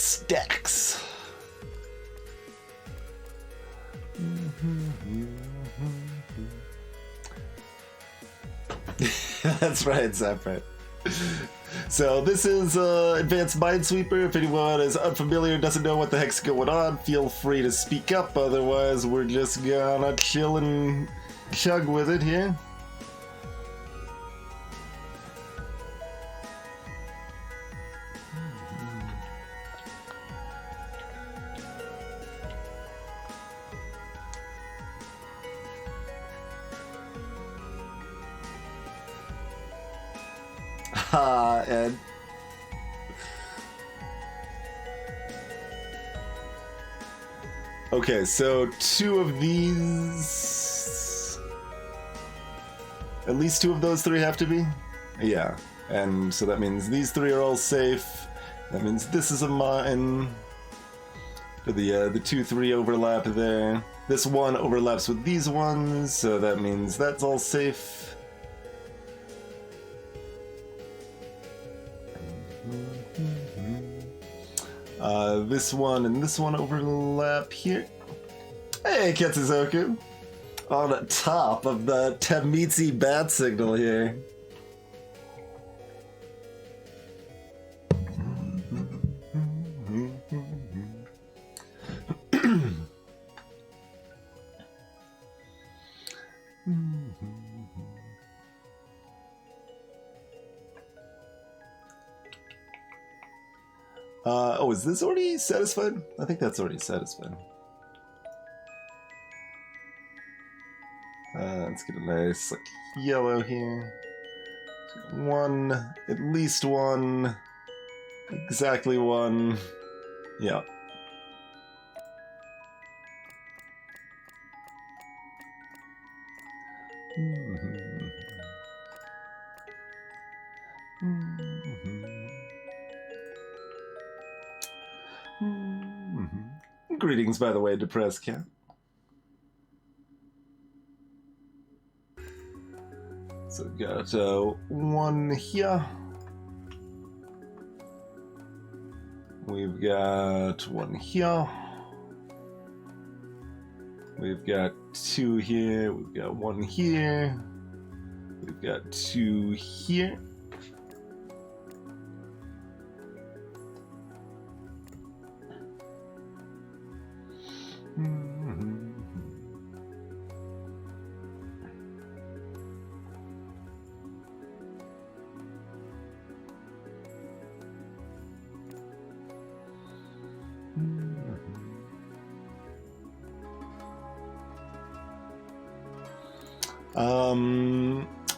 Stacks. That's right, Zephyr. So this is Advanced Minesweeper. If anyone is unfamiliar, doesn't know what the heck's going on, feel free to speak up. Otherwise, we're just gonna chill and chug with it here. And okay, so two of these, at least two of those three have to be, yeah, and so that means these three are all safe. That means this is a mine for the 2-3 overlap there. This one overlaps with these ones, so that means that's all safe. This one and this one overlap here. Hey, Ketsuzoku! On top of the Tametsi bat signal here. Oh, is this already satisfied? I think that's already satisfied. Let's get a nice, like, yellow here. One, at least one, exactly one. Yeah. Greetings, by the way, depressed cat. So we've got one here. We've got one here. We've got two here. We've got one here. We've got two here.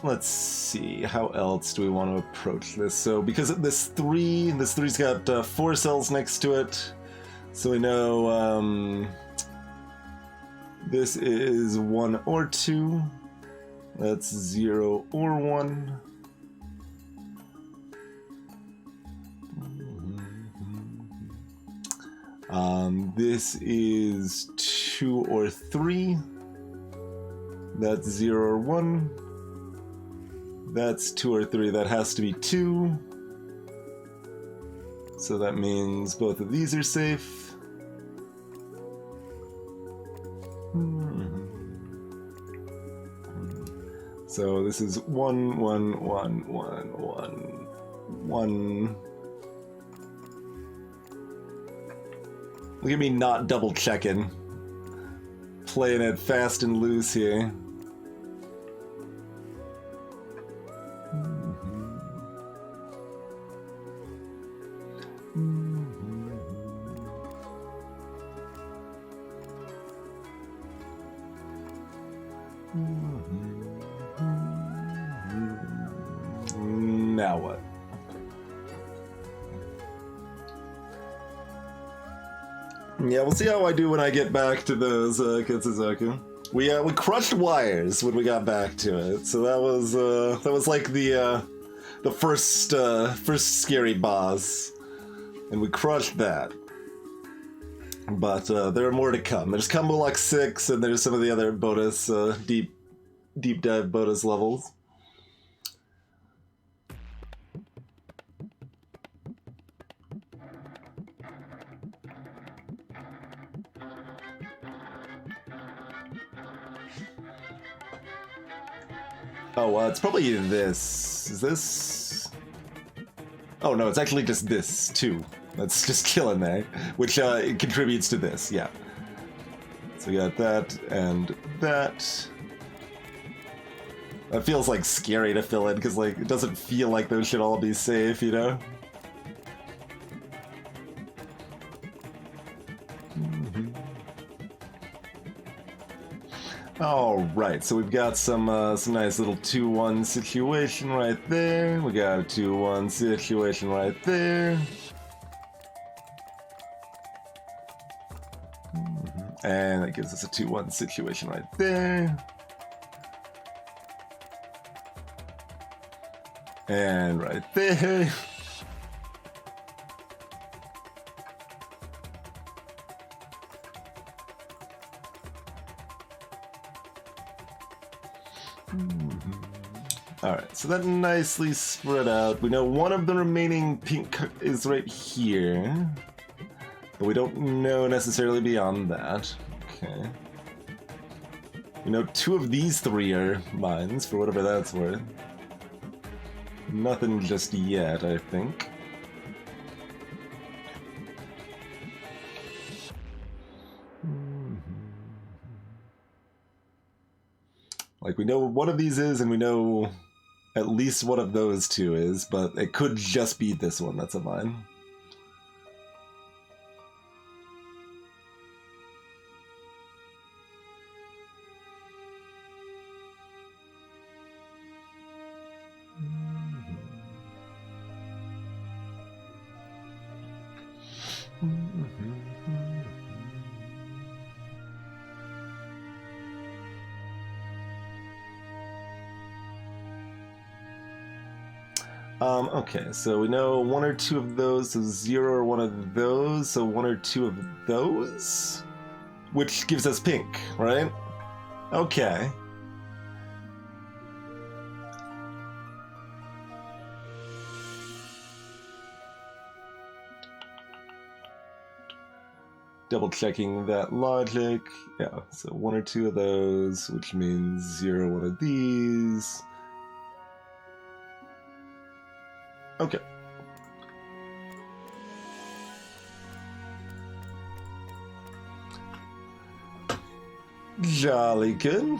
Let's see, how else do we want to approach this? So because this three's got 4 cells next to it, so we know this is 1 or 2, that's 0 or 1. This is 2 or 3, that's 0 or 1. That's 2 or 3, that has to be 2. So that means both of these are safe. So this is 1, 1, 1, 1, 1, 1. Look at me not double checking. Playing it fast and loose here. Now what? Yeah, we'll see how I do when I get back to those, Ketsuzoku. We crushed wires when we got back to it, so that was like the first scary boss, and we crushed that. But there are more to come. There's Combo Lock 6, and there's some of the other bonus deep dive bonus levels. Oh, well, it's probably this. Is this? Oh, no, it's actually just this, too. That's just killing there, which it contributes to this, yeah. So we got that and that. That feels, like, scary to fill in, because, like, it doesn't feel like those should all be safe, you know? Alright, so we've got some nice little 2-1 situation right there. We got a 2-1 situation right there. And that gives us a 2-1 situation right there. And right there. Alright, so that nicely spread out. We know one of the remaining pink is right here. But we don't know necessarily beyond that. Okay. We know 2 of these 3 are mines, for whatever that's worth. Nothing just yet, I think. Like, we know one of these is, and we know at least one of those 2 is, but it could just be this one that's a mine. Okay, so we know 1 or 2 of those, so 0 or 1 of those, so 1 or 2 of those, which gives us pink, right? Okay. Double checking that logic. Yeah, so 1 or 2 of those, which means 0, 1 of these. Okay. Jolly good.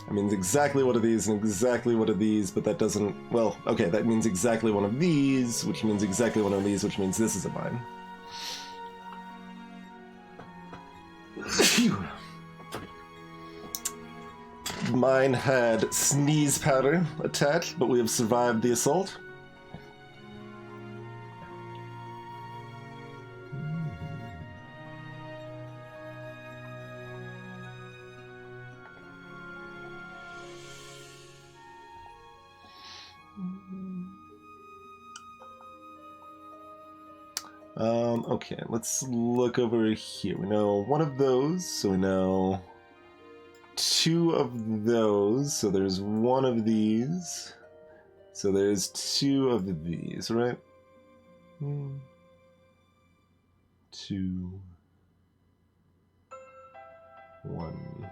That means exactly one of these and exactly one of these, but that doesn't... Well, okay, that means exactly one of these, which means exactly one of these, which means this is a mine. Phew. Mine had sneeze powder attached, but we have survived the assault. Okay, let's look over here. We know 1 of those, so we know 2 of those, so there's 1 of these, so there's 2 of these, right? 2, 1,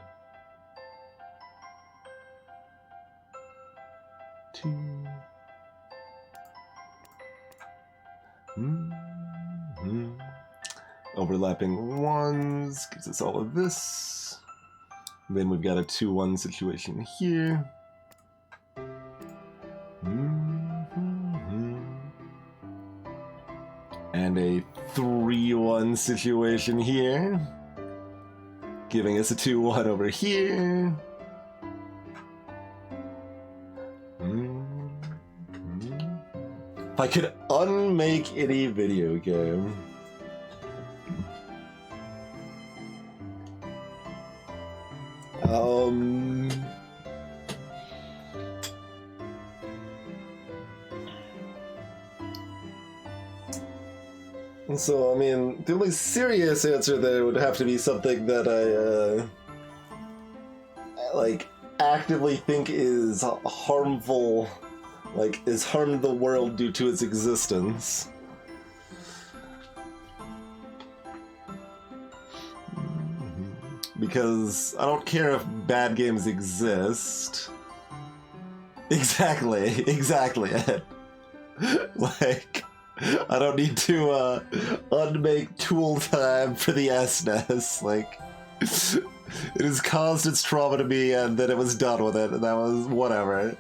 2. Overlapping 1s gives us all of this. Then we've got a 2-1 situation here. And a 3-1 situation here. Giving us a 2-1 over here. If I could unmake any video game. So, I mean, the only serious answer there would have to be something that I like, actively think is harmful, like, is harmed the world due to its existence. Because I don't care if bad games exist. Exactly. Like, I don't need to unmake tool time for the SNES. Like, it has caused its trauma to me, and then it was done with it, and that was whatever.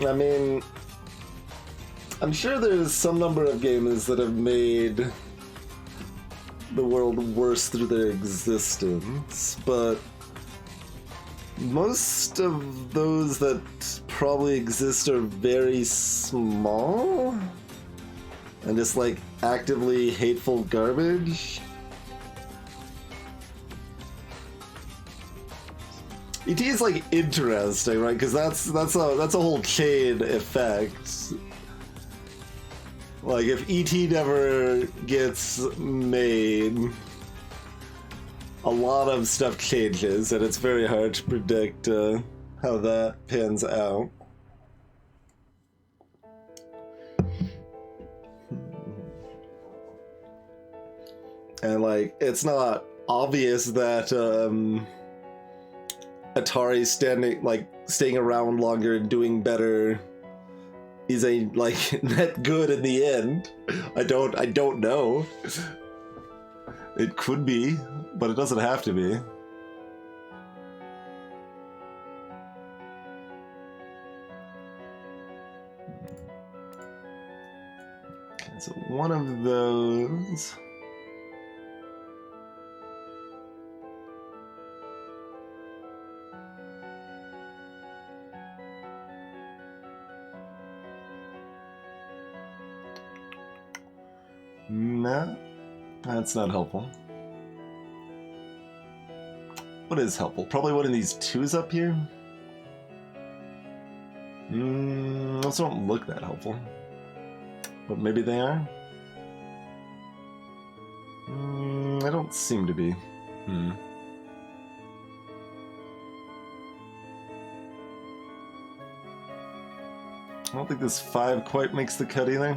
I mean, I'm sure there's some number of games that have made the world worse through their existence, but most of those that probably exist are very small and just like actively hateful garbage. ET is like interesting, right? Because that's a whole chain effect. Like if ET never gets made, a lot of stuff changes, and it's very hard to predict how that pans out. And like, it's not obvious that Atari's staying around longer and doing better is a net good in the end. I don't know. It could be, but it doesn't have to be. Okay, so one of those. No, that's not helpful. What is helpful? Probably one of these twos up here? Those don't look that helpful. But maybe they are? I don't seem to be. I don't think this 5 quite makes the cut either.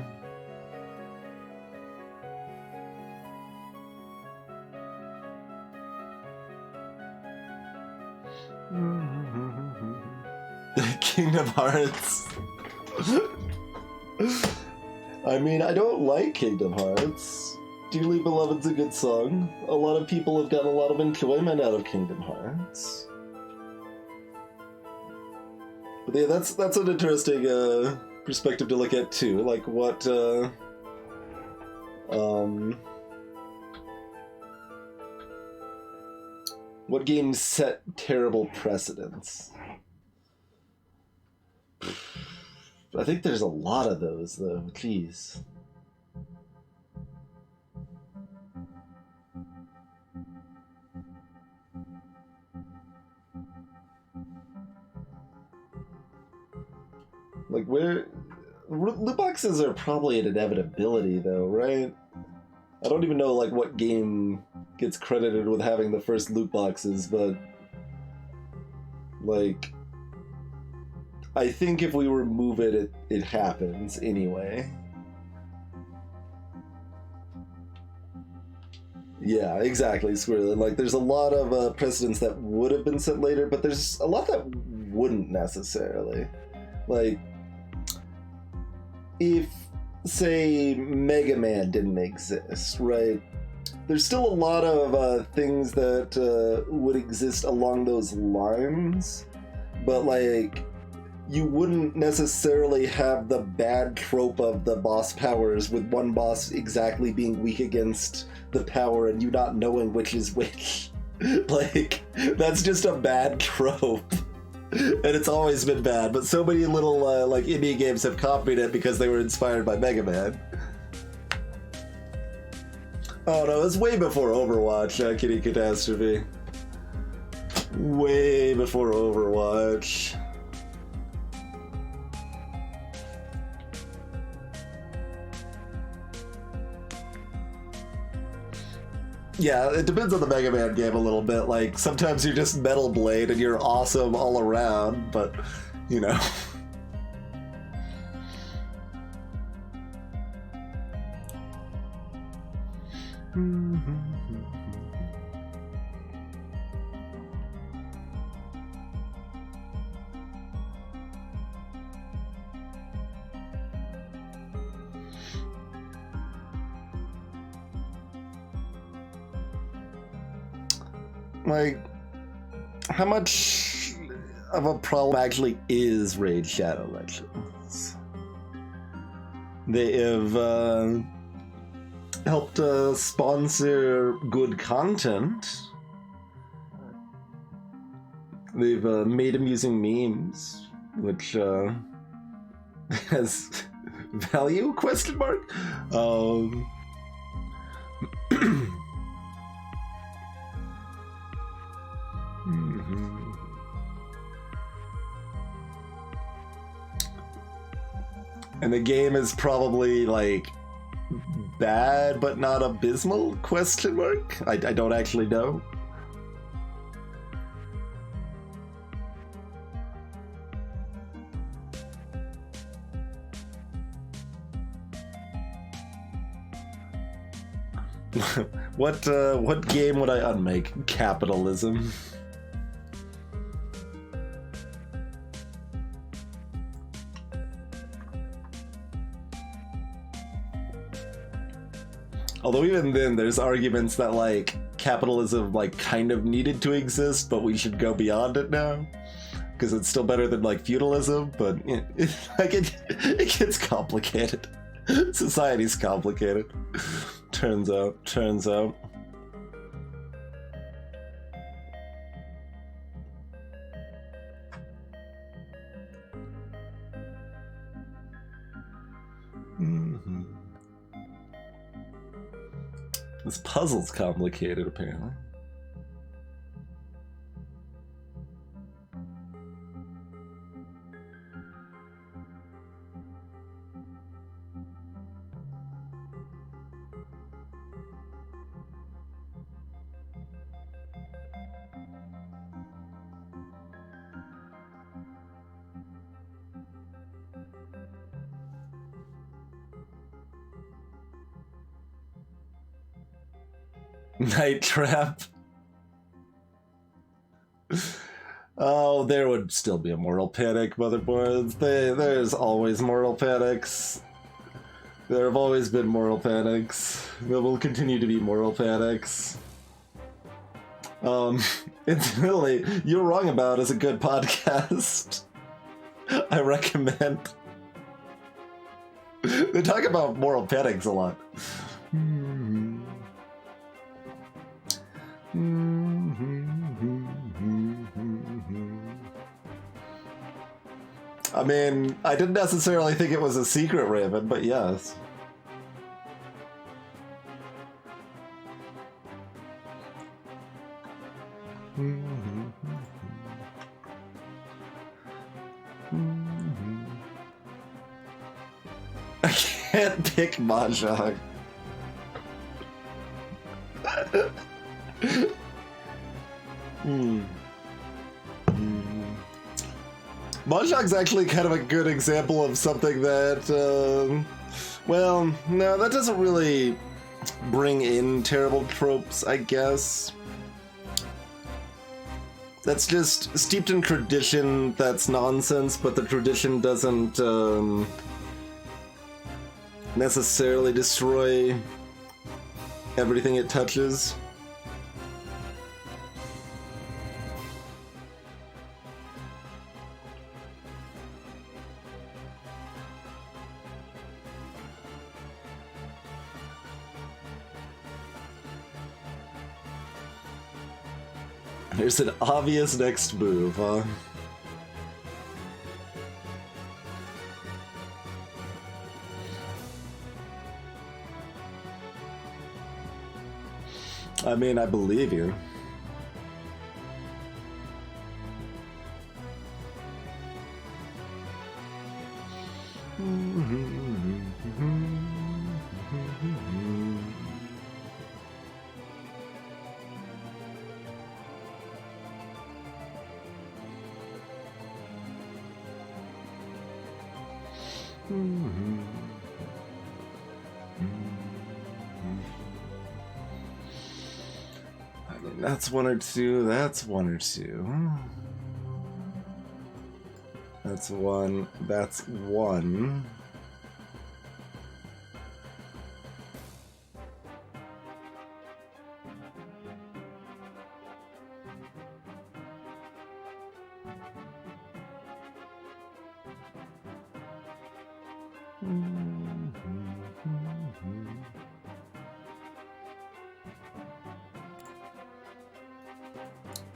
Kingdom Hearts. I mean, I don't like Kingdom Hearts. Dearly Beloved's a good song. A lot of people have gotten a lot of enjoyment out of Kingdom Hearts. But yeah, that's an interesting perspective to look at too. Like what games set terrible precedents? I think there's a lot of those, though. Jeez. Like, loot boxes are probably an inevitability, though, right? I don't even know, like, what game gets credited with having the first loot boxes, but... like... I think if we remove it, it happens anyway. Yeah, exactly, Squirrel. Like, there's a lot of precedents that would have been set later, but there's a lot that wouldn't necessarily. Like, if, say, Mega Man didn't exist, right? There's still a lot of things that would exist along those lines, but, like... you wouldn't necessarily have the bad trope of the boss powers with one boss exactly being weak against the power and you not knowing which is which. Like, that's just a bad trope. And it's always been bad, but so many little, like, indie games have copied it because they were inspired by Mega Man. Oh no, it was way before Overwatch, Kitty Catastrophe. Way before Overwatch. Yeah, it depends on the Mega Man game a little bit. Like, sometimes you're just Metal Blade and you're awesome all around, but, you know. Like, how much of a problem actually is Raid Shadow Legends? They have helped sponsor good content. They've made amusing memes, which has value? Question mark. And the game is probably like bad but not abysmal? Question mark. I don't actually know. What game would I unmake? Capitalism. Although even then, there's arguments that, like, capitalism, like, kind of needed to exist, but we should go beyond it now. Because it's still better than, like, feudalism, but it gets complicated. Society's complicated. Turns out. This puzzle's complicated, apparently. Night Trap. Oh, there would still be a moral panic, motherboards. There's always moral panics. There have always been moral panics. There will continue to be moral panics. Incidentally, You're Wrong About is a good podcast. I recommend. They talk about moral panics a lot. I mean, I didn't necessarily think it was a secret, Raven, but yes. I can't pick Mahjong. Mahjong's actually kind of a good example of something that, well, no, that doesn't really bring in terrible tropes, I guess. That's just steeped in tradition that's nonsense, but the tradition doesn't necessarily destroy everything it touches. There's an obvious next move, huh? I mean, I believe you. I mean, that's one or two. That's one or two. That's one. That's one.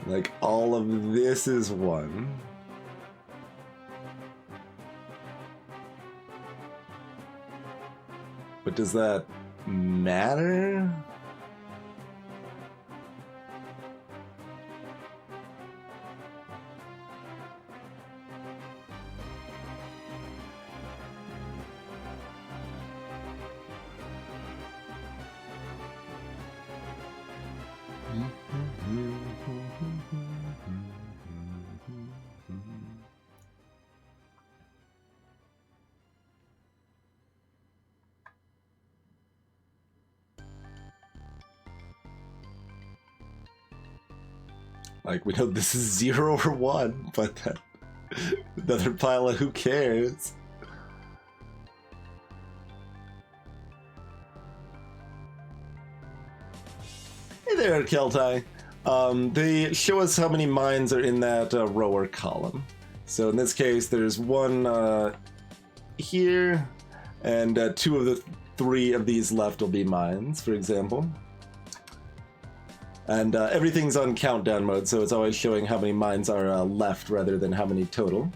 Like, all of this is one. But does that matter? Like, we know this is 0 or 1, but that, another pile of who cares? Hey there, Keltai. They show us how many mines are in that row or column. So in this case, there's one here, and 2 of the 3 of these left will be mines, for example. And everything's on countdown mode, so it's always showing how many mines are left rather than how many total.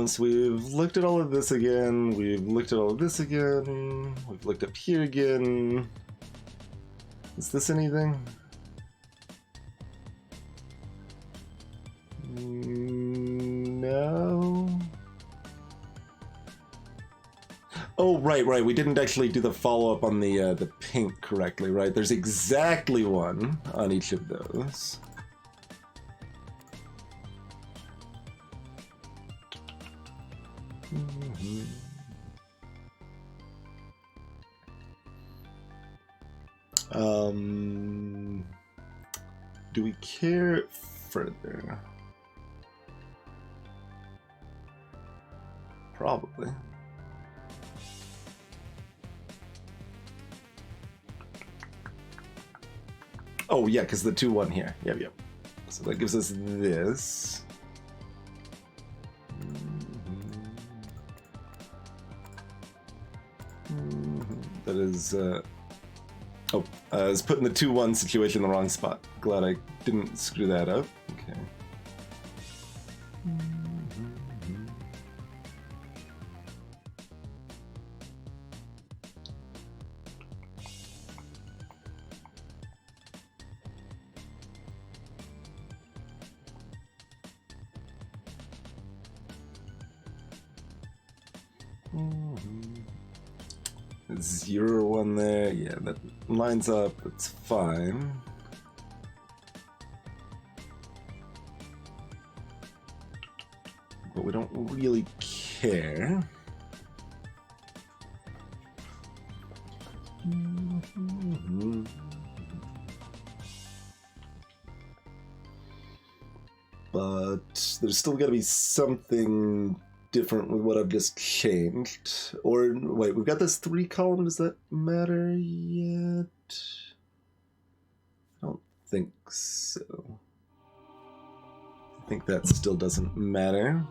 So we've looked at all of this again, we've looked at all of this again, we've looked up here again. Is this anything? No. Oh, right. We didn't actually do the follow-up on the pink correctly, right? There's exactly one on each of those. Do we care further? Probably. Oh yeah, because the 2-1 here. Yep. So that gives us this. That is I was putting the 2-1 situation in the wrong spot. Glad I didn't screw that up. Okay. There's 0-1 there. Yeah, that lines up. It's fine. But we don't really care. But there's still got to be something different with what I've just changed. Or wait, we've got this 3 column. Does that matter yet? I don't think so. I I think that still doesn't matter.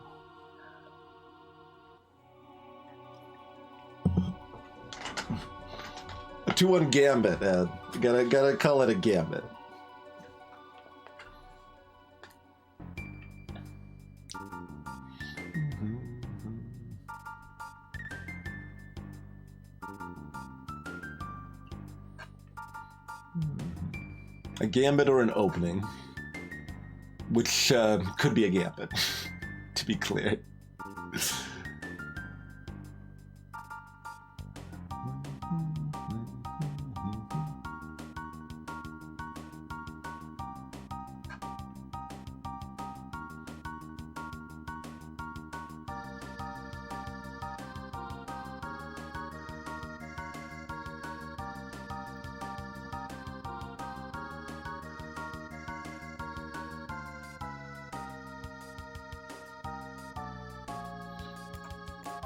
A 2-1 gambit, Ed. Gotta call it a gambit. A gambit or an opening, which could be a gambit, to be clear.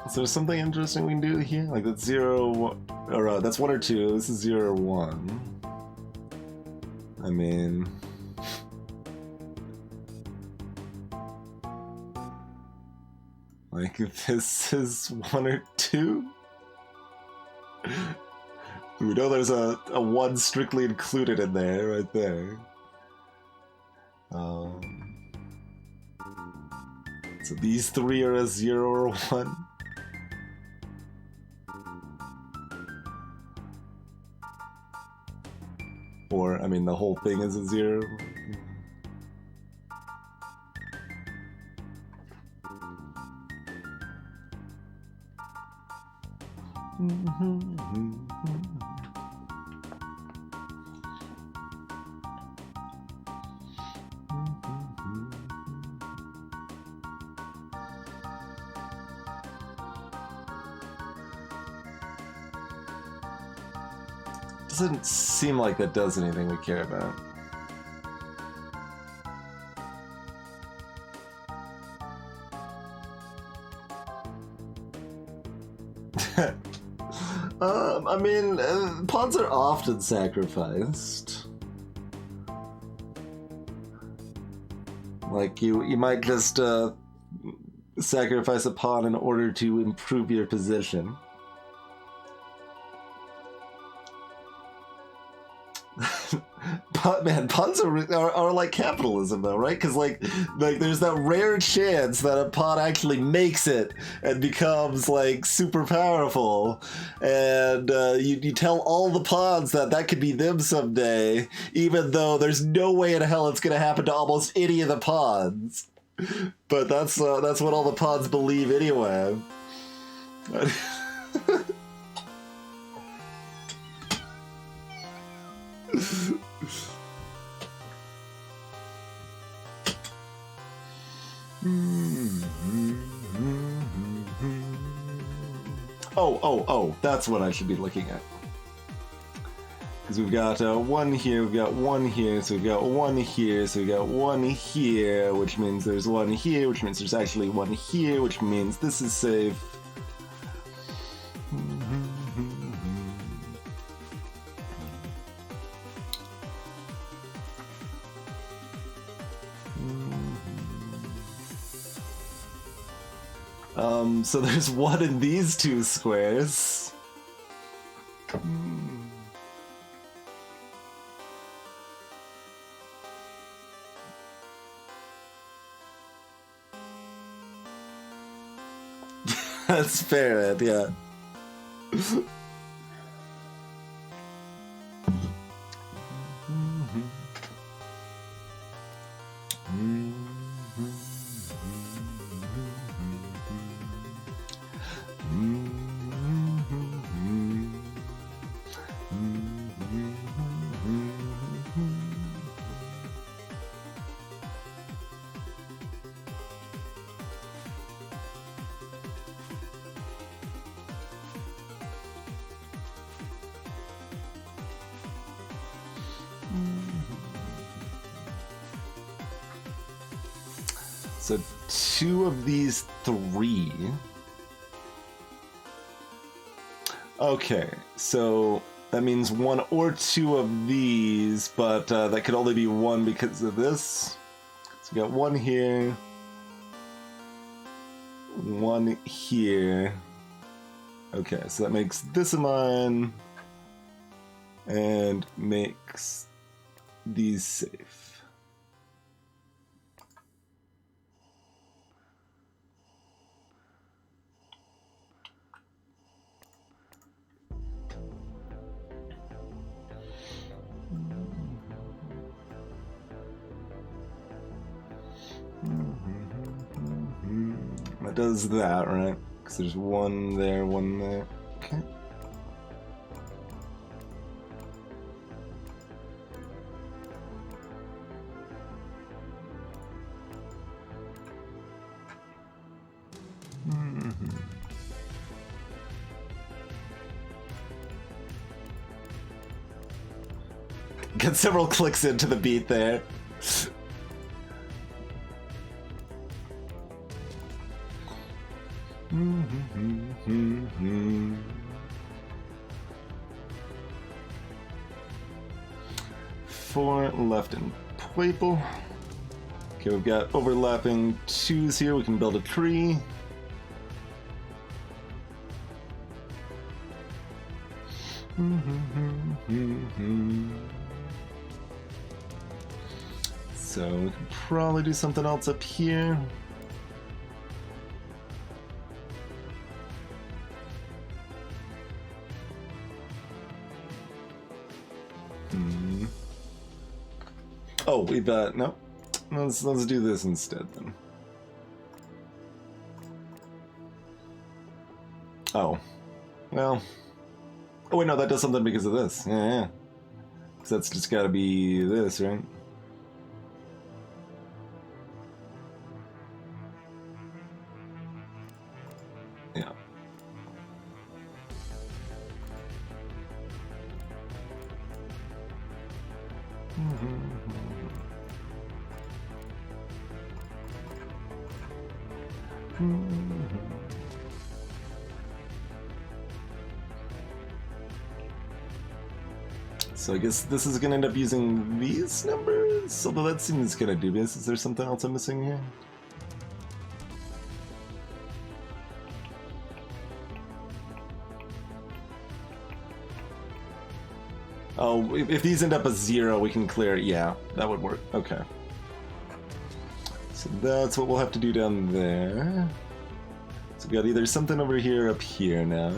So there's something interesting we can do here? Like that's 0, or that's 1 or 2. This is 0 or 1. I mean... like, this is 1 or 2? We know there's a 1 strictly included in there, right there. So these 3 are a 0 or 1? Or, I mean, the whole thing is a 0. Doesn't seem like that does anything we care about. I mean, pawns are often sacrificed. Like, you might just sacrifice a pawn in order to improve your position. Man, pawns are like capitalism, though, right? Because like there's that rare chance that a pawn actually makes it and becomes like super powerful, and you tell all the pawns that could be them someday, even though there's no way in hell it's gonna happen to almost any of the pawns. But that's what all the pawns believe anyway. Oh, that's what I should be looking at. Because we've got 1 here, we've got 1 here, so we've got 1 here, so we've got 1 here, which means there's 1 here, which means there's actually 1 here, which means this is safe. So there's 1 in these 2 squares. That's fair, Ed, yeah. So 2 of these 3. Okay, so that means 1 or 2 of these, but that could only be 1 because of this. So we got one here, one here. Okay, so that makes this a mine and makes these safe. That does that, right? Because there's one there, one there. Okay. Get several clicks into the beat there. Four left in purple. Okay, we've got overlapping twos here. We can build a tree. So we can probably do something else up here. Oh, we've no. Let's do this instead then. Oh, well. Oh wait, no, that does something because of this. Yeah. So that's just got to be this, right? Yeah. So I guess this is going to end up using these numbers, although that seems kind of dubious. Is there something else I'm missing here? Oh, if these end up as 0, we can clear it. Yeah, that would work. Okay. So that's what we'll have to do down there. So we got either something over here or up here now.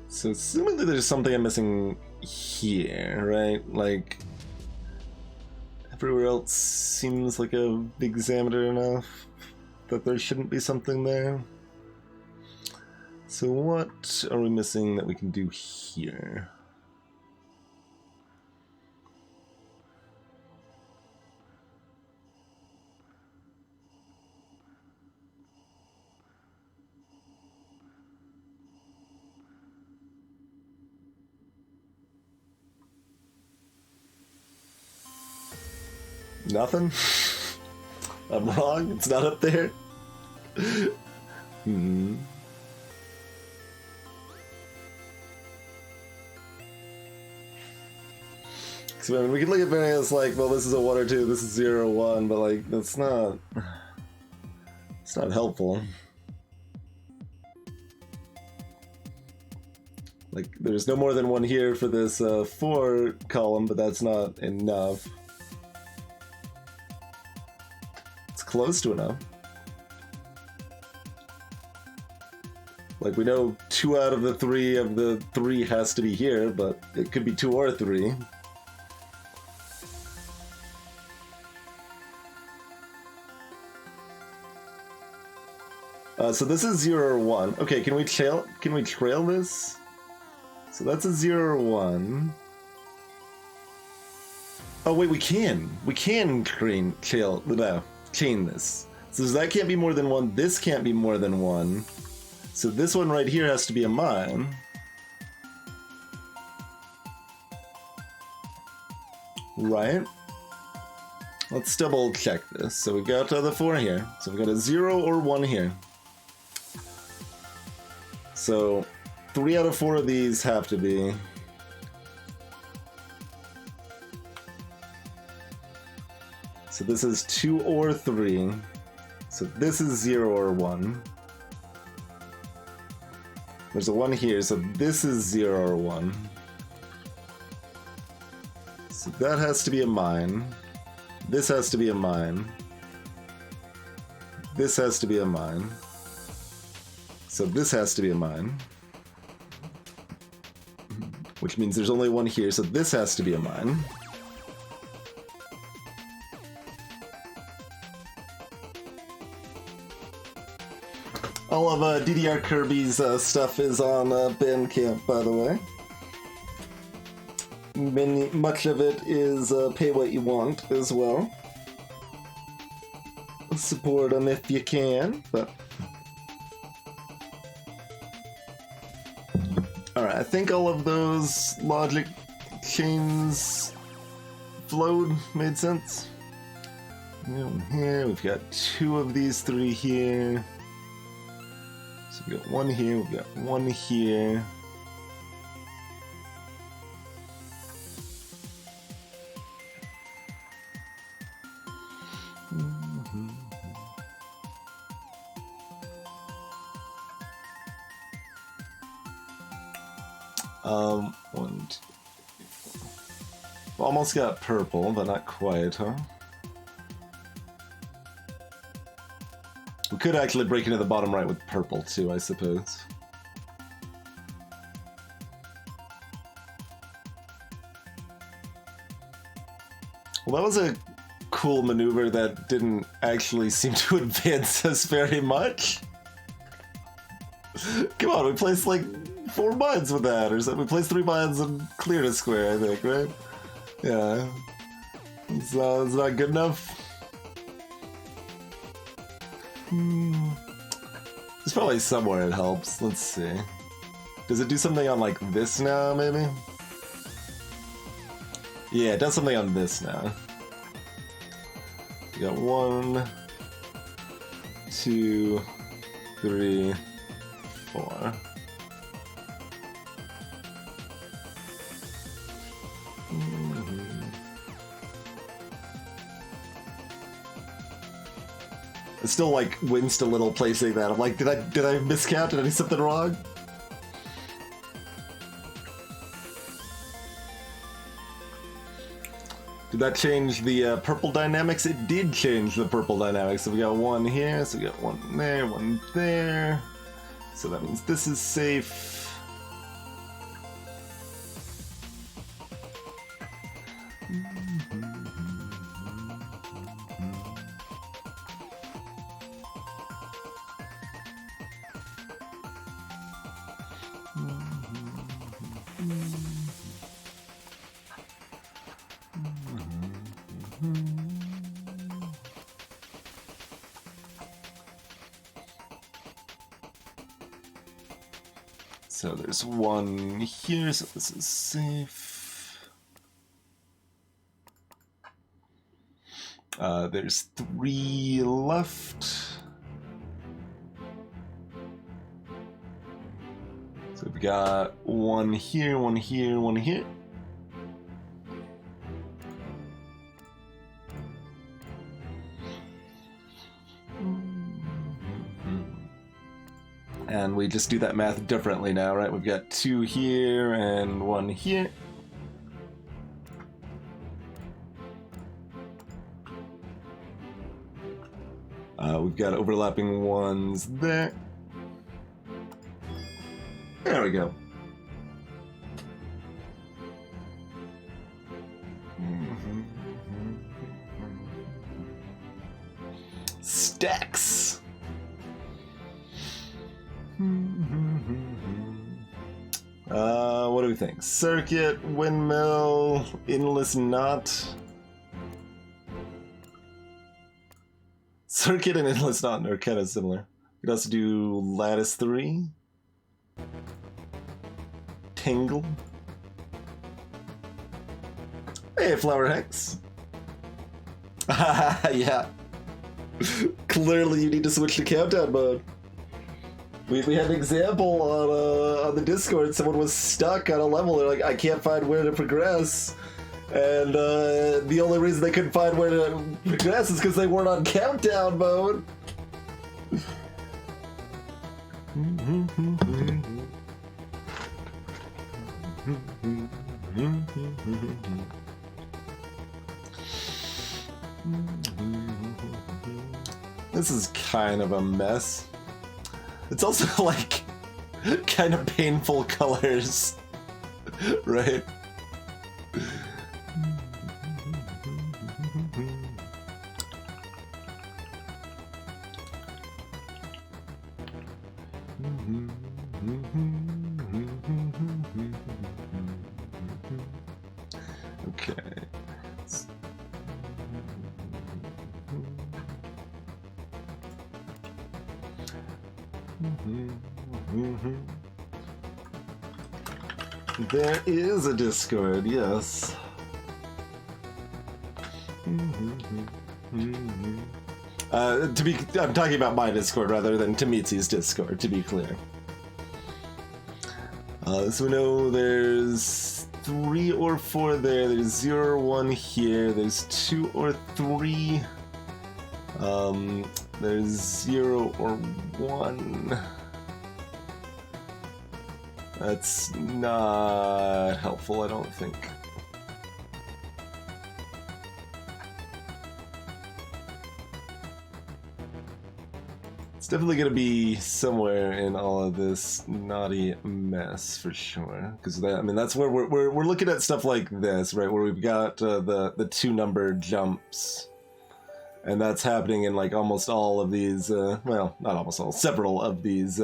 So assuming there's something I'm missing here, right? Like everywhere else seems like a big diameter enough that there shouldn't be something there. So what are we missing that we can do here? Nothing? I'm wrong? It's not up there? Hmm. So, I mean, we could look at various, like, well, this is a 1 or 2, this is 0 or 1, but, like, that's not... It's not helpful. Like, there's no more than 1 here for this 4 column, but that's not enough. It's close to enough. Like, we know 2 out of the 3 has to be here, but it could be 2 or 3. So this is 0 or 1. Okay, can we trail this? So that's a 0 or 1. Oh wait, we can chain this. So that can't be more than 1, this can't be more than 1. So this one right here has to be a mine. Right? Let's double check this. So we got the 4 here. So we got a 0 or 1 here. So 3 out of 4 of these have to be. So this is 2 or 3. So this is 0 or 1. There's a 1 here, so this is 0 or 1. So that has to be a mine. This has to be a mine. This has to be a mine. So this has to be a mine. Which means there's only 1 here, so this has to be a mine. All of DDR Kirby's stuff is on Bandcamp, by the way. Much of it is pay what you want as well. Support them if you can, but... Alright, I think all of those logic chains flowed, made sense. Here, we've got 2 of these 3 here. So we've got 1 here, we've got 1 here. One, two, three, 4. Almost got purple, but not quite, huh? We could actually break into the bottom right with purple too, I suppose. Well, that was a cool maneuver that didn't actually seem to advance us very much. Come on, we placed like 4 mines with that, or something. We placed 3 mines and cleared a square, I think, right? Yeah. It's not good enough. There's probably somewhere it helps. Let's see. Does it do something on like this now, maybe? Yeah, it does something on this now. You got 1, 2, 3, 4. It still like winced a little placing that. I'm like, did I miscount? Did I do something wrong? Did that change the purple dynamics? It did change the purple dynamics. So we got 1 here, so we got 1 there, 1 there. So that means this is safe. So there's 1 here, so this is safe. There's 3 left. So we've got 1 here, 1 here, 1 here. And we just do that math differently now, right? We've got 2 here and 1 here. We've got overlapping ones there. There we go. Stacks. What do we think? Circuit, windmill, endless knot. Circuit and endless knot are kind of similar. We could also do lattice 3. Tangle. Hey, flower hex. Yeah. Clearly you need to switch to countdown mode. We had an example on the Discord. Someone was stuck on a level. They're like, I can't find where to progress. And the only reason they couldn't find where to progress is because they weren't on countdown mode. This is kind of a mess. It's also like kind of painful colors, right? Okay. There is a Discord, yes. I'm talking about my Discord rather than Tametsi's Discord, to be clear. So we know there's 3 or 4 there, there's 0 or 1 here, there's 2 or 3, there's 0 or 1. That's not helpful, I don't think. It's definitely going to be somewhere in all of this naughty mess for sure. Because I mean, that's where we're looking at stuff like this, right? Where we've got the 2 number jumps, and that's happening in like almost all of these. Well, not almost all, several of these.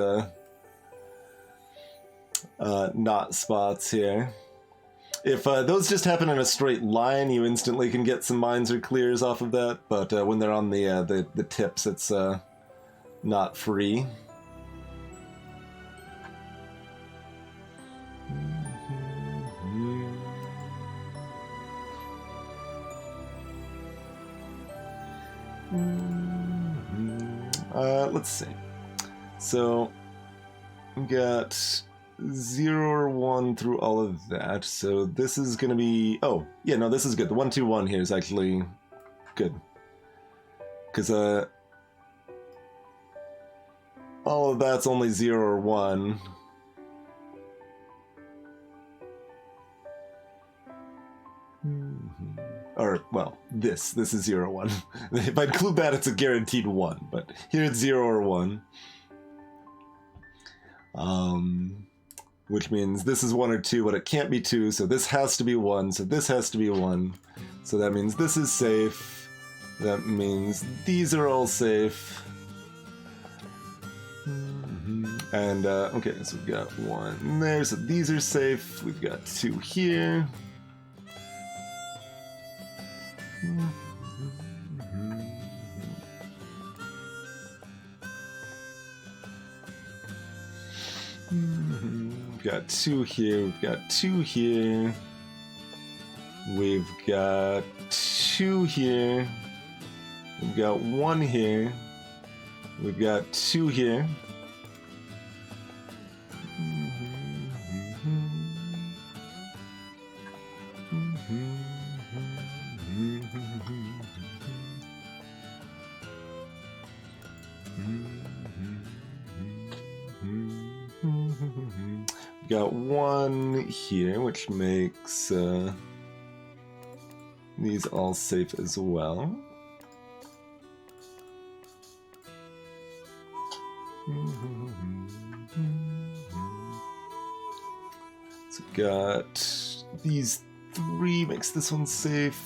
Knot spots here. If those just happen in a straight line, you instantly can get some mines or clears off of that. But when they're on the tips, it's not free. Let's see. So we got 0 or 1 through all of that, so this is gonna be... Oh, yeah, no, this is good. The 1, 2, 1 here is actually good. Because, all of that's only 0 or 1. Or, well, this is 0 or 1. If I include that, it's a guaranteed 1, but here it's 0 or 1. Which means this is 1 or 2, but it can't be 2, so this has to be 1, so this has to be 1. So that means this is safe. That means these are all safe. And, okay, so we've got 1 there, so these are safe. We've got 2 here. We've got 2 here, we've got 2 here. We've got 2 here. We've got 1 here. We've got 2 here. We've got 1 here, which makes these all safe as well. So we've got these 3, makes this one safe.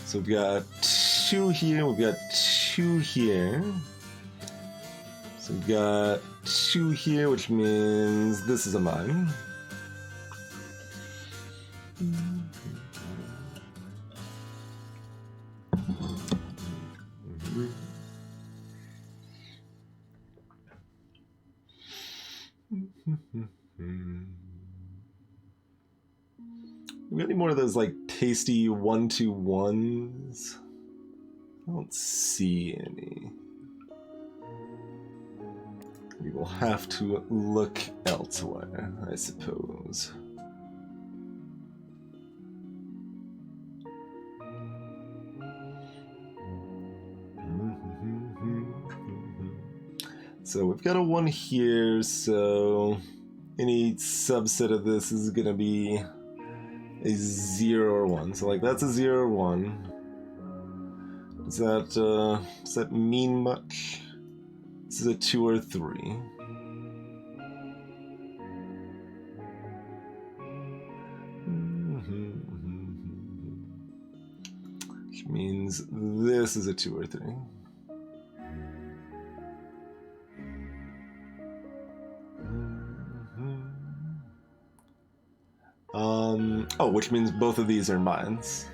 So we've got 2 here, we've got 2 here. So we've got 2 here, which means this is a mine. We got any more of those like tasty 1-2-1s? I don't see any. We will have to look elsewhere, I suppose. So we've got a 1 here, so any subset of this is going to be a 0 or 1. So like that's a 0 or 1. Does that mean much? This is a 2 or 3. Which means this is a 2 or 3. Oh, which means both of these are mines.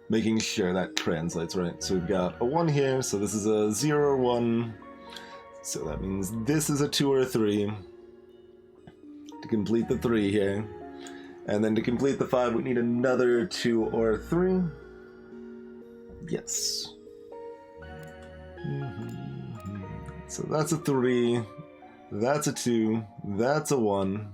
Making sure that translates right. So we've got a 1 here, so this is a 0 or 1. So that means this is a 2 or a 3. To complete the 3 here. And then to complete the 5, we need another 2 or a 3. Yes. So that's a 3. That's a 2. That's a 1.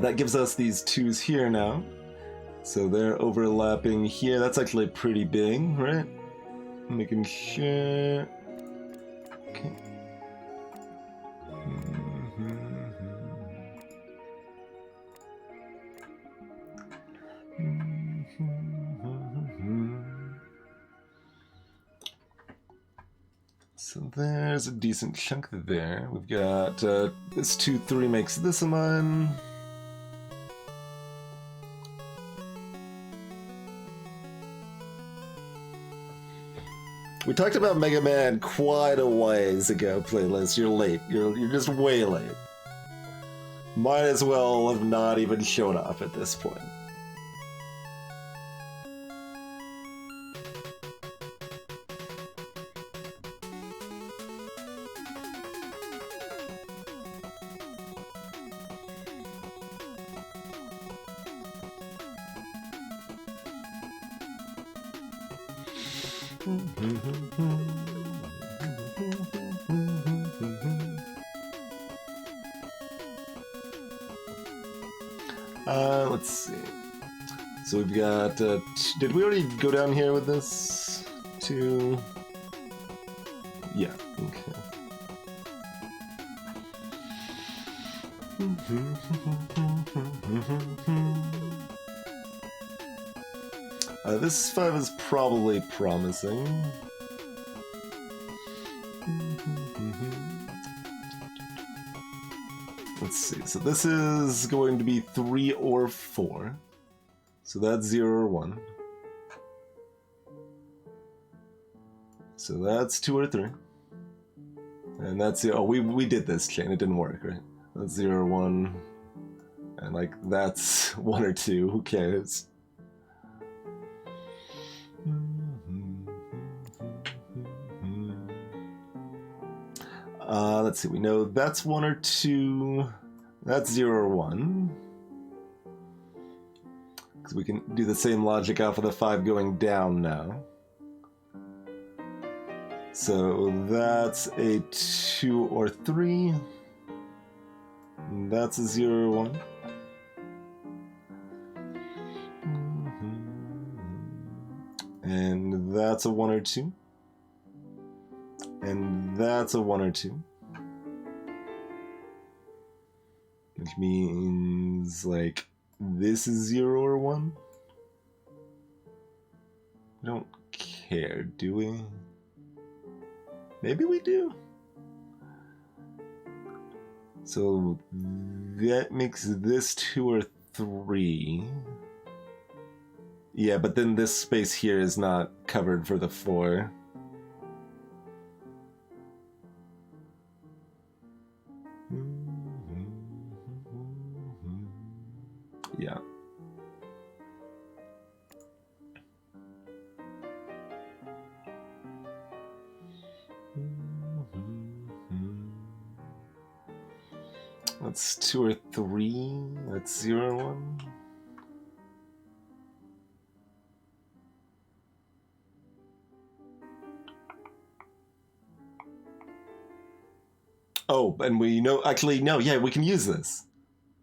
That gives us these 2s here now. So they're overlapping here. That's actually pretty big, right? Making sure. Okay. So there's a decent chunk there. We've got this 2-3 makes this a mine. We talked about Mega Man quite a ways ago, playlist. You're late. You're just way late. Might as well have not even shown up at this point. Let's see. So we've got, did we already go down here with this? 2... Yeah, okay. This 5 is probably promising. Let's see, so this is going to be 3 or 4. So that's 0 or 1. So that's 2 or 3. And that's, oh, we did this chain, it didn't work, right? That's 0 or 1. And like, that's 1 or 2, who cares? Let's see, we know that's 1 or 2, that's 0 or 1. Because we can do the same logic off of the 5 going down now. So that's a 2 or 3. That's a 0 or 1. And that's a 1 or 2. And that's a 1 or 2. Which means, like, this is 0 or 1? We don't care, do we? Maybe we do. So that makes this 2 or 3. Yeah, but then this space here is not covered for the 4. Yeah. That's 2 or 3. That's 0 or 1. Oh, and we know, actually, no, yeah, we can use this.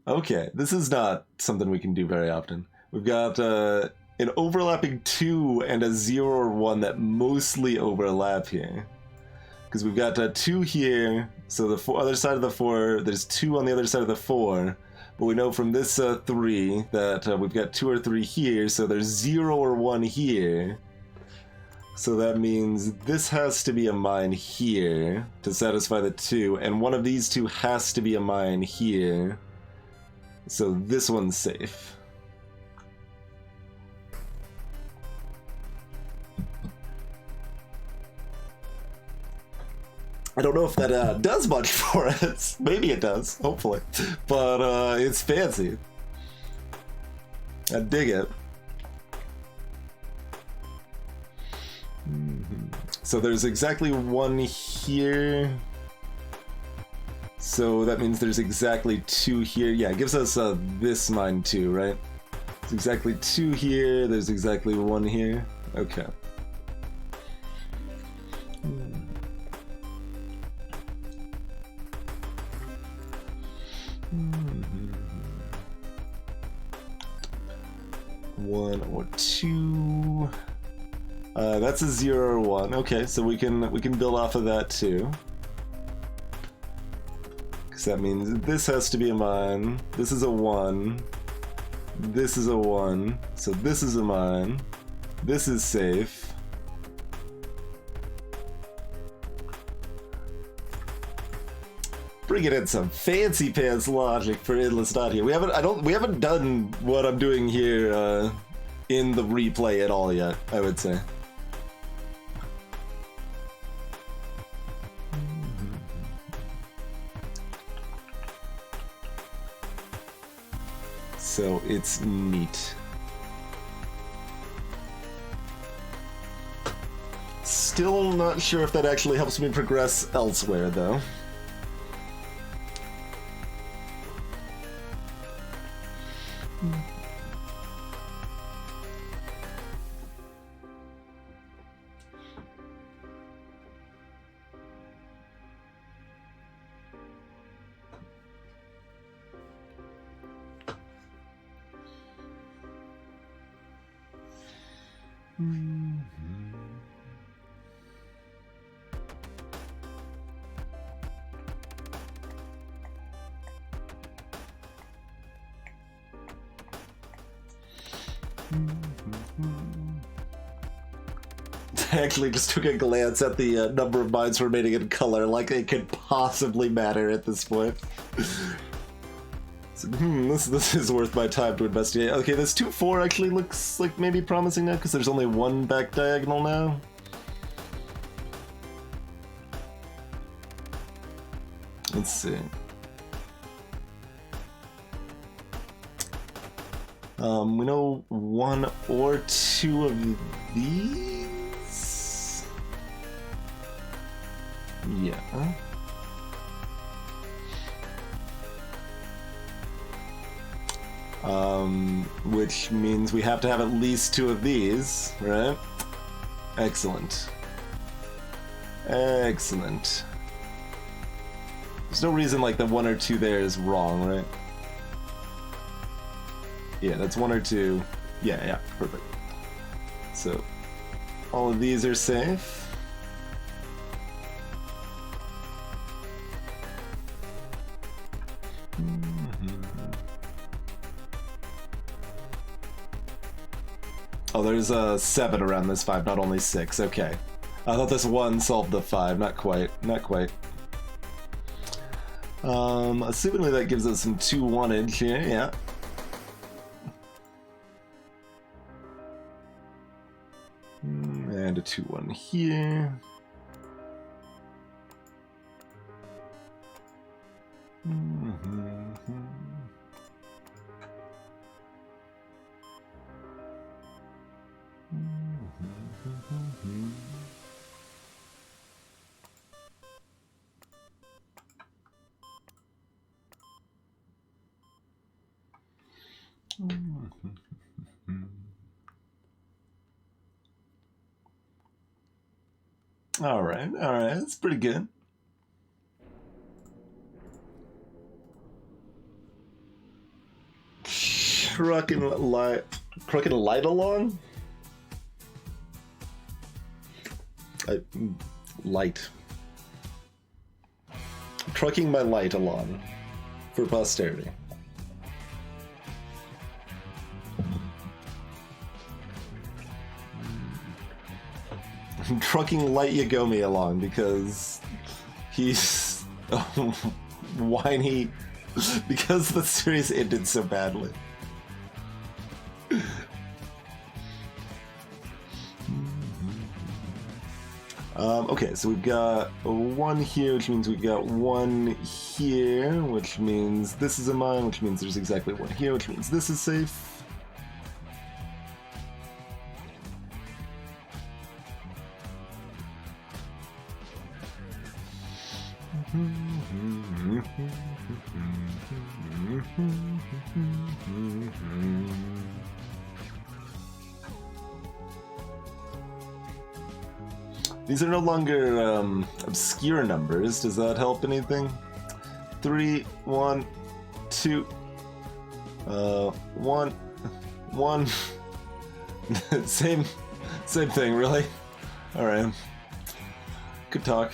Okay, this is not something we can do very often. We've got an overlapping 2 and a 0 or 1 that mostly overlap here. Because we've got 2 here, so the other side of the 4, there's 2 on the other side of the 4. But we know from this 3 that we've got 2 or 3 here, so there's 0 or 1 here. So that means this has to be a mine here to satisfy the 2, and one of these 2 has to be a mine here. So this one's safe. I don't know if that does much for us. Maybe it does, hopefully. But it's fancy. I dig it. So there's exactly 1 here. So that means there's exactly 2 here. Yeah, it gives us this mine too, right? It's exactly 2 here. There's exactly 1 here. Okay. One or 2. That's a 0 or 1. Okay, so we can build off of that too. Because that means this has to be a mine. This is a 1. This is a 1. So this is a mine. This is safe. Bringing in some fancy pants logic for endless dot here. We haven't done what I'm doing here in the replay at all yet, I would say. So it's neat. Still not sure if that actually helps me progress elsewhere, though. I actually just took a glance at the number of mines remaining in color, like it could possibly matter at this point. So, this is worth my time to investigate. Okay, this 2-4 actually looks like maybe promising now, because there's only one back diagonal now. Let's see. We know 1 or 2 of these? Yeah. Which means we have to have at least 2 of these, right? Excellent. Excellent. There's no reason like the 1 or 2 there is wrong, right? Yeah, that's 1 or 2. Yeah, perfect. So, all of these are safe. Oh, there's a 7 around this 5, not only 6. Okay. I thought this 1 solved the 5. Not quite. Not quite. Assumingly that gives us some 2-1-age here, yeah. And a 2-1 here. All right, that's pretty good. Trucking light along? Light. Trucking my light along for posterity. I'm trucking Light Yagomi along because he's whiny because the series ended so badly. Okay, so we've got 1 here, which means we've got 1 here, which means this is a mine, which means there's exactly 1 here, which means this is safe. These are no longer obscure numbers. Does that help anything? 3, 1, 2, 1, 1. same thing, really. All right. Good talk.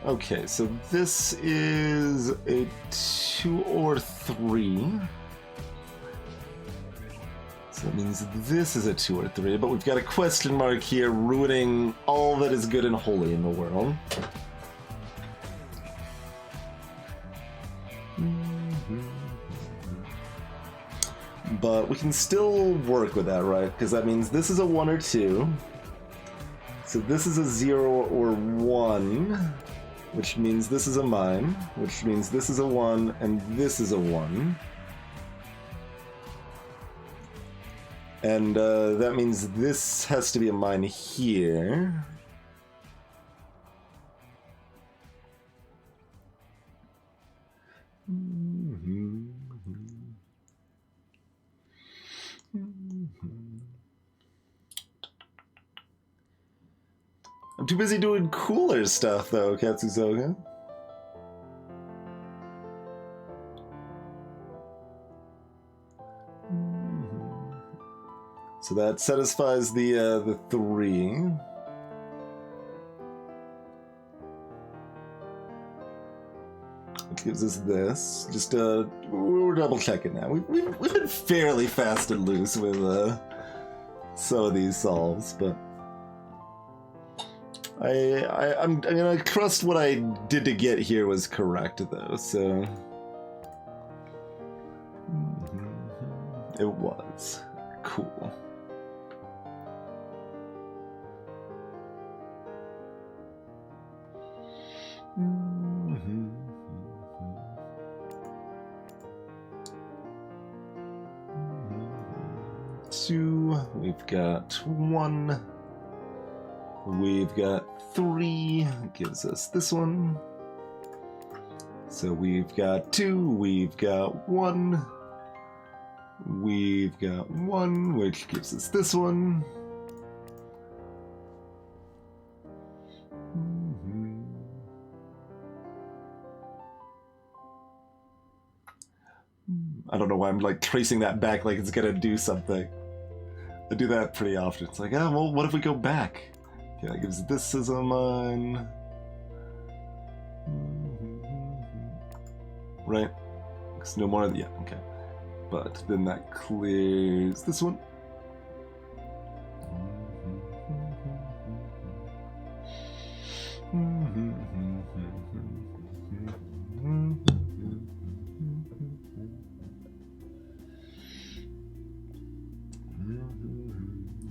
Okay, so this is a 2 or 3. So that means this is a 2 or 3, but we've got a question mark here ruining all that is good and holy in the world. But we can still work with that, right? Because that means this is a 1 or 2. So this is a 0 or 1. Which means this is a mine, which means this is a 1, and this is a 1. And that means this has to be a mine here. I'm too busy doing cooler stuff, though, Katsuzoga. So that satisfies the 3. It gives us this. Just we're double checking now. We've been fairly fast and loose with some of these solves, but I'm gonna trust what I did to get here was correct, though. So it was cool. Two, we've got 1, we've got 3, gives us this one. So we've got 2, we've got 1, we've got 1, which gives us this one. I don't know why I'm like tracing that back like it's gonna do something. I do that pretty often. It's like, oh, well, what if we go back? Okay, that gives this as a mine. Right? Because no more, yeah, okay. But then that clears this one.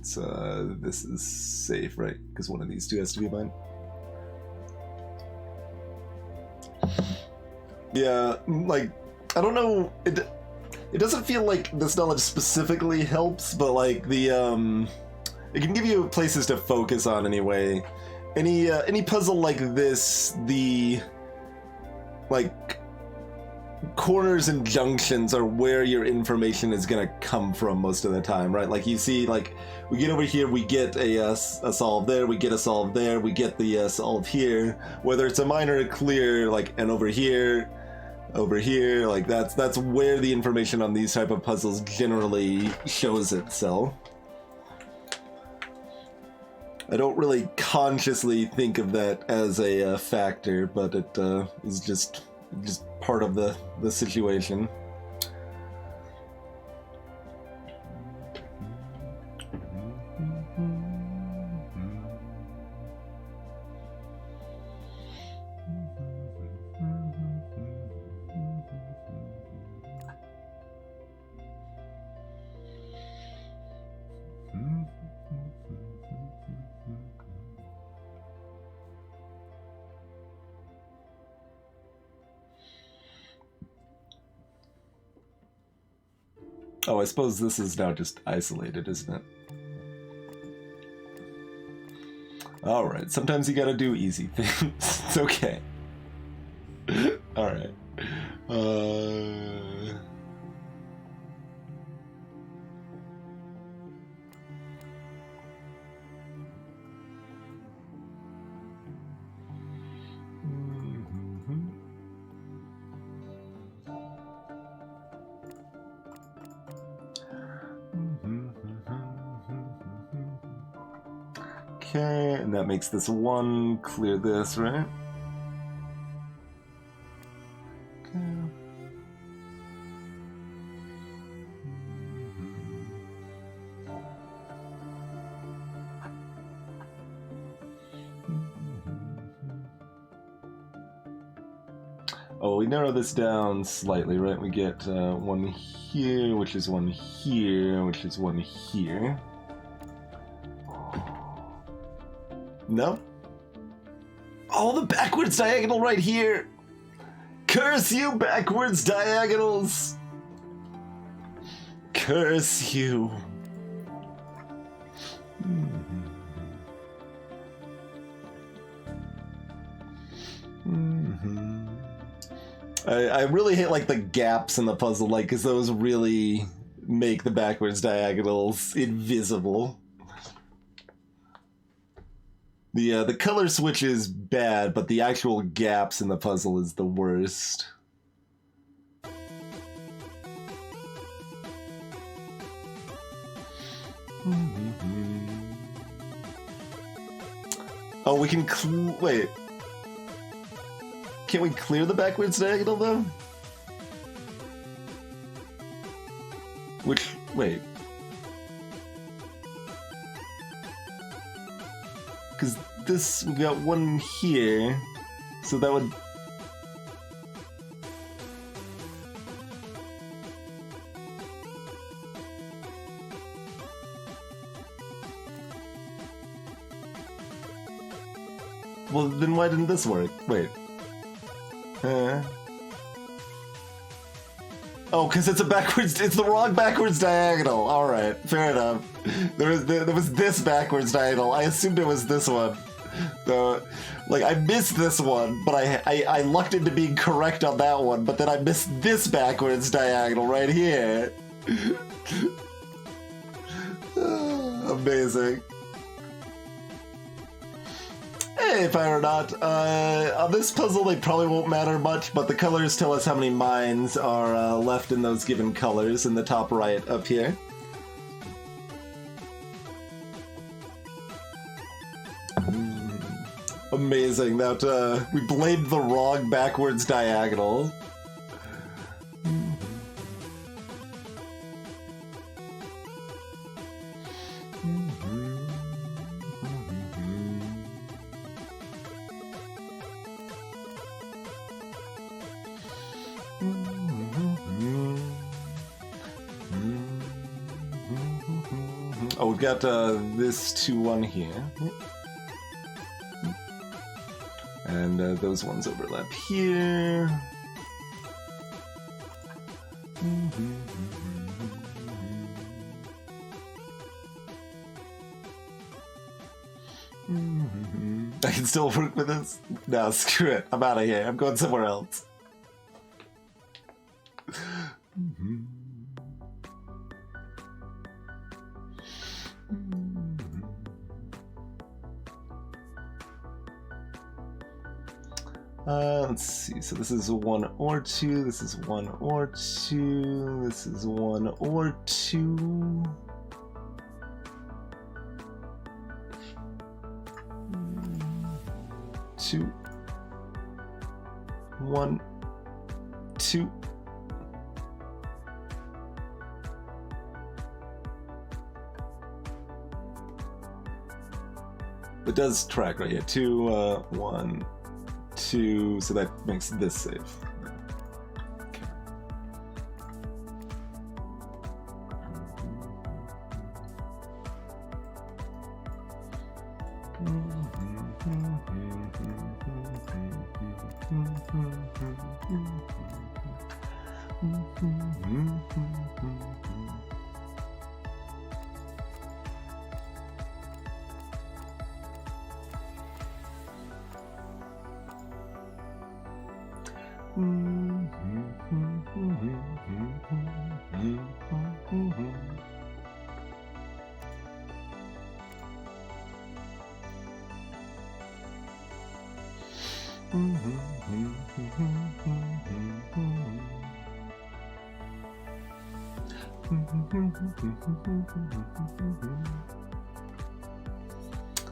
So this is safe, right? Because one of these two has to be mine. Yeah, like, I don't know, it doesn't feel like this knowledge specifically helps, but like the it can give you places to focus on anyway. Any puzzle like this, the like corners and junctions are where your information is gonna come from most of the time, right? Like you see, like we get over here, we get a solve there, we get a solve there, we get the solve here, whether it's a mine or a clear, like, and over here, like that's where the information on these type of puzzles generally shows itself. I don't really consciously think of that as a factor, but it is just part of the situation. Oh, I suppose this is now just isolated, isn't it? Alright, sometimes you gotta do easy things. It's okay. Alright. Okay, and that makes this 1, clear this, right? Okay. Oh, we narrow this down slightly, right? We get 1 here, which is 1 here, which is 1 here. No? Oh, the backwards diagonal right here! Curse you, backwards diagonals! Curse you! I really hate like the gaps in the puzzle, like, because those really make the backwards diagonals invisible. The color switch is bad, but the actual gaps in the puzzle is the worst. Oh, we can wait. Can't we clear the backwards diagonal though? Which, wait. Because this, we got one here, so that would... Well, then why didn't this work? Wait. Oh, because it's a backwards... It's the wrong backwards diagonal. Alright, fair enough. There was this backwards diagonal. I assumed it was this one. So, like, I missed this one, but I lucked into being correct on that one, but then I missed this backwards diagonal right here. Amazing. Hey, Pyronaut. On this puzzle, they probably won't matter much, but the colors tell us how many mines are left in those given colors in the top right up here. Amazing that we blamed the wrong backwards diagonal. Oh, we've got this 2-1 here. And those ones overlap here. I can still work with this? No, screw it. I'm out of here. I'm going somewhere else. Let's see. So this is 1 or 2. This is 1 or 2. This is 1 or 2. Two. 1, 2. It does track right here. 2, 1, 2, so that makes this safe. Okay.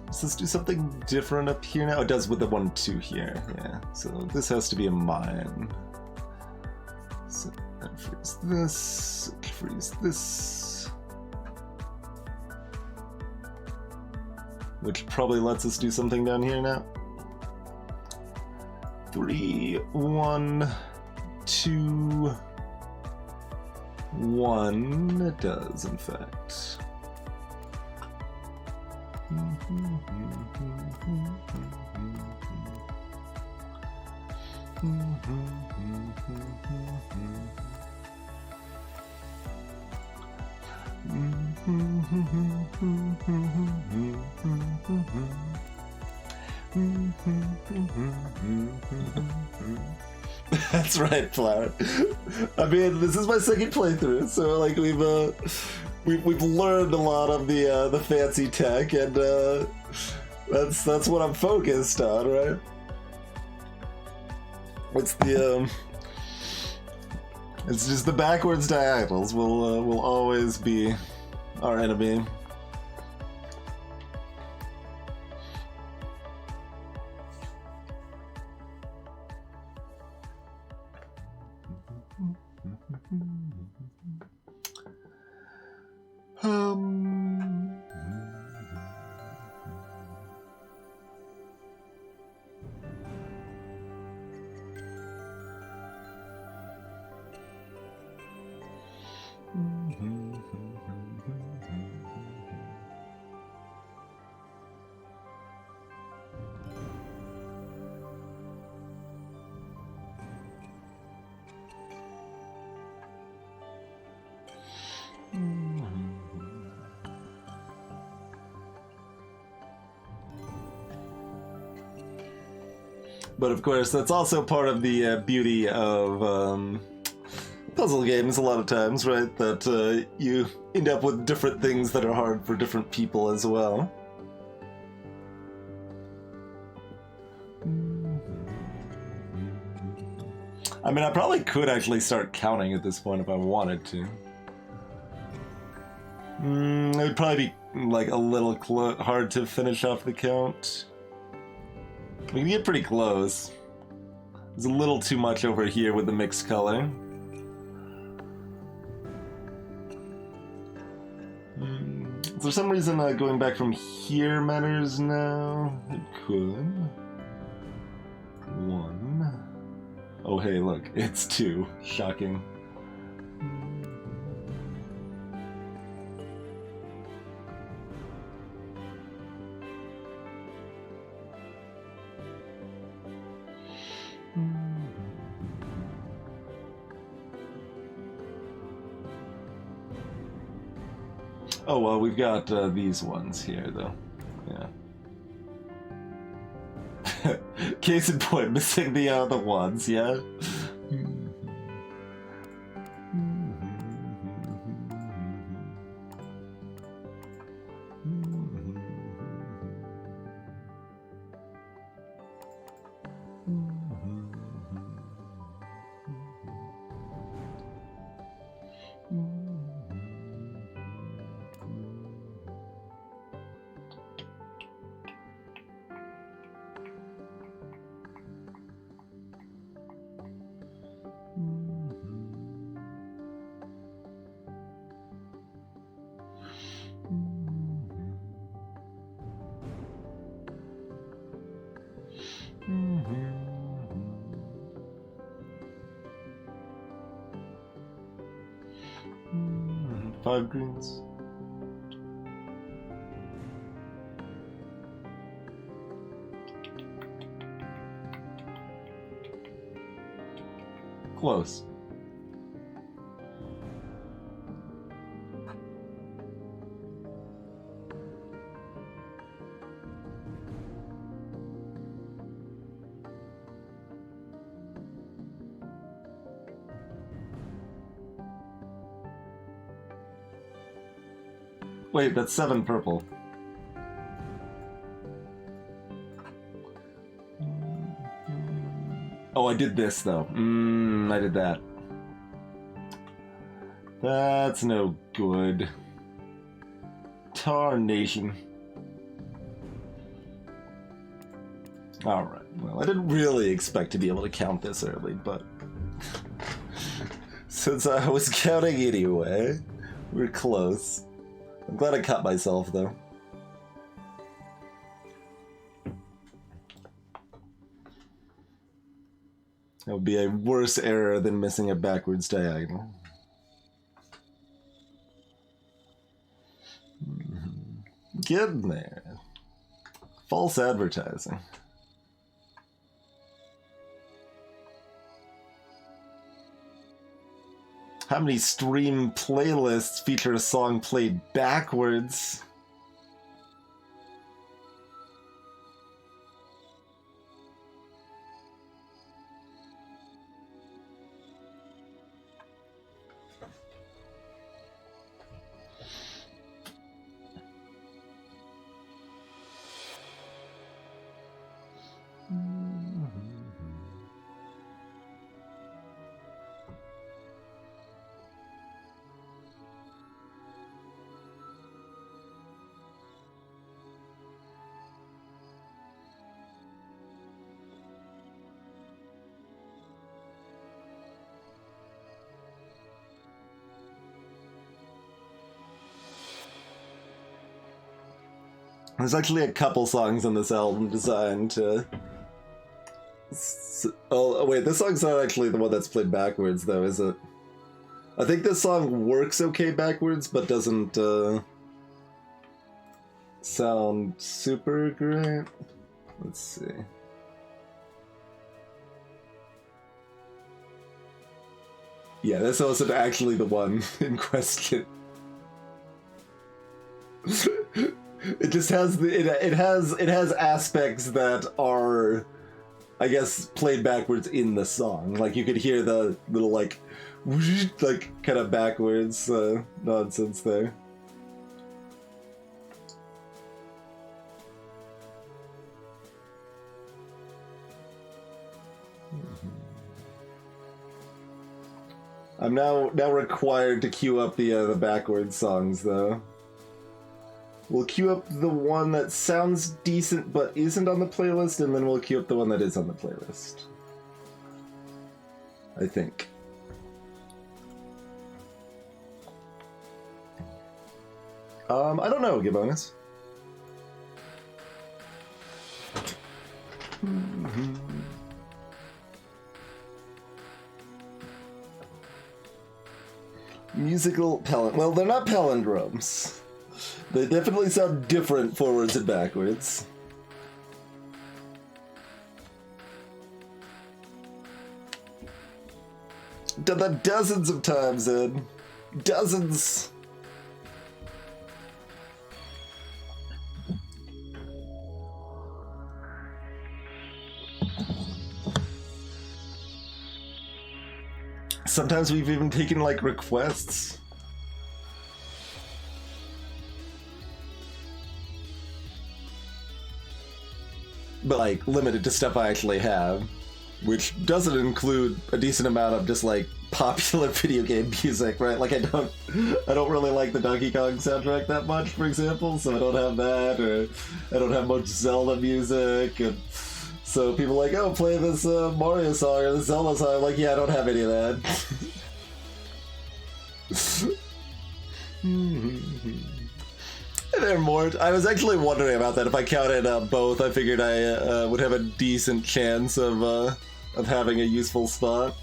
Does this do something different up here now? It does with the 1, 2 here. Yeah, so this has to be a mine. So that frees this, frees this. Which probably lets us do something down here now. 3, 1, 2, 1. It does, in fact. That's right, Flower. I mean, this is my second playthrough, so like we've learned a lot of the fancy tech, and That's what I'm focused on, right? It's the it's just the backwards diagonals will always be our enemy. But of course, that's also part of the beauty of puzzle games a lot of times, right? That you end up with different things that are hard for different people as well. I mean, I probably could actually start counting at this point if I wanted to. It would probably be like a little hard to finish off the count. We can get pretty close. There's a little too much over here with the mixed color. Is there some reason going back from here matters now? It could. 1. Oh hey, look, it's 2. Shocking. Oh, well, we've got these ones here, though. Yeah. Case in point, missing the ones, yeah? Five greens. Close. Wait, that's 7 purple. Oh, I did this, though. I did that. That's no good. Tarnation. Alright, well, I didn't really expect to be able to count this early, but... since I was counting anyway, we're close. I'm glad I cut myself, though. That would be a worse error than missing a backwards diagonal. Getting there. False advertising. How many stream playlists feature a song played backwards? There's actually a couple songs on this album designed to... Oh, wait, this song's not actually the one that's played backwards, though, is it? I think this song works okay backwards, but doesn't sound super great. Let's see. Yeah, this wasn't actually the one in question. It just has it has aspects that are, I guess, played backwards in the song. Like you could hear the little like kind of backwards nonsense there. I'm now required to queue up the backwards songs though. We'll queue up the one that sounds decent but isn't on the playlist, and then we'll queue up the one that is on the playlist. I think. I don't know, Gibbonus. Musical palindromes. Well, they're not palindromes. They definitely sound different forwards and backwards. Done that dozens of times, Ed. Dozens. Sometimes we've even taken, like, requests. But, like, limited to stuff I actually have. Which doesn't include a decent amount of just, like, popular video game music, right? Like, I don't really like the Donkey Kong soundtrack that much, for example, so I don't have that, or I don't have much Zelda music, and so people are like, oh, play this Mario song or this Zelda song. I'm like, yeah, I don't have any of that. There, Mort. I was actually wondering about that. If I counted both, I figured I would have a decent chance of having a useful spot.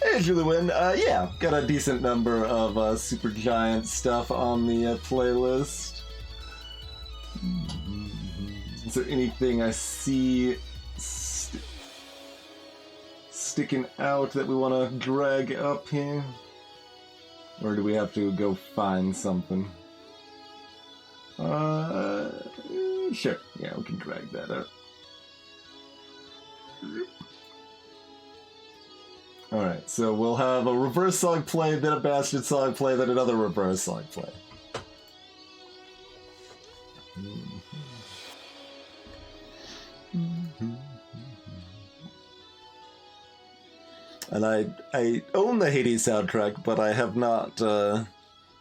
Hey, Julie Wynn. Yeah, got a decent number of Supergiant stuff on the playlist. Is there anything I see sticking out that we want to drag up here? Or do we have to go find something? Sure. Yeah, we can drag that up. Alright, so we'll have a reverse song play, then a bastard song play, then another reverse song play. And I own the Hades soundtrack, but I have not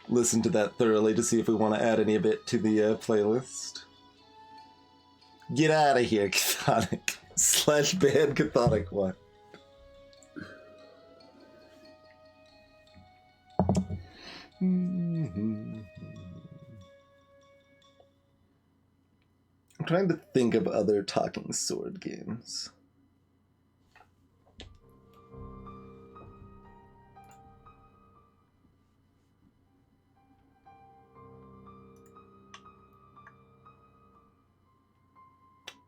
listened to that thoroughly to see if we want to add any of it to the playlist. Get out of here, Chthonic. / ban Chthonic one. I'm trying to think of other talking sword games.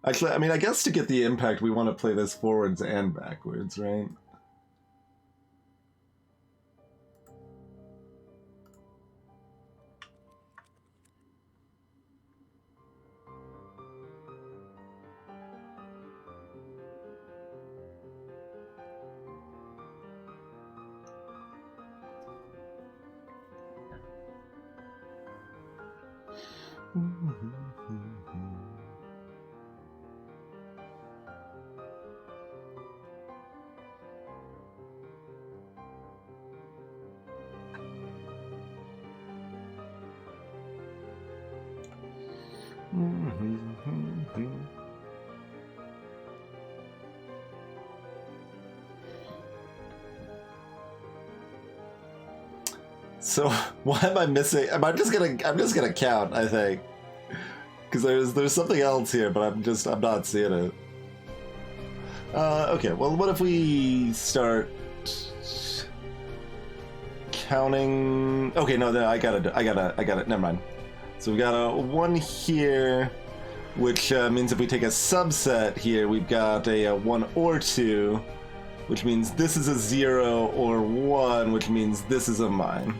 Actually, I mean, I guess to get the impact, we want to play this forwards and backwards, right? So why am I missing? I'm just gonna count, I think. Because there's something else here, but I'm not seeing it. Okay, well, what if we start counting? Okay, no, I got it. Never mind. So we got a 1 here, which means if we take a subset here, we've got a 1 or 2, which means this is a 0 or 1, which means this is a mine.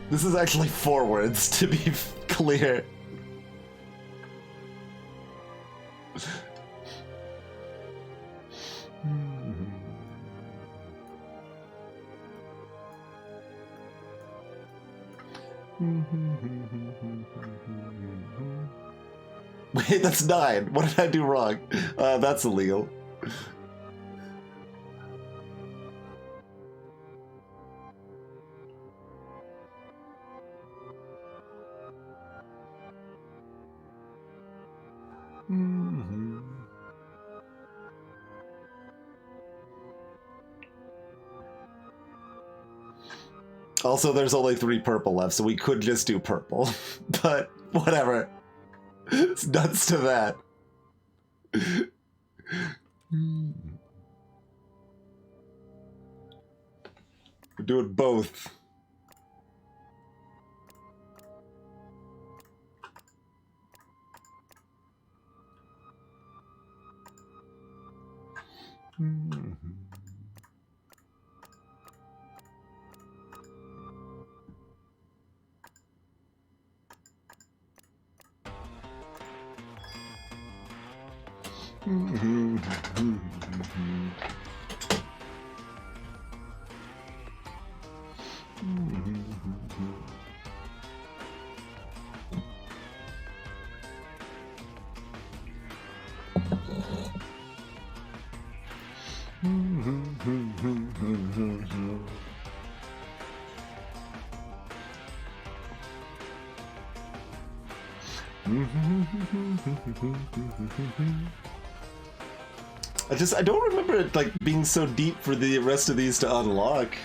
This is actually forwards, to be clear. Wait, that's 9. What did I do wrong? That's illegal. Also, there's only 3 purple left, so we could just do purple. But, whatever. It's nuts to that. We're doing both. I don't remember it like being so deep for the rest of these to unlock.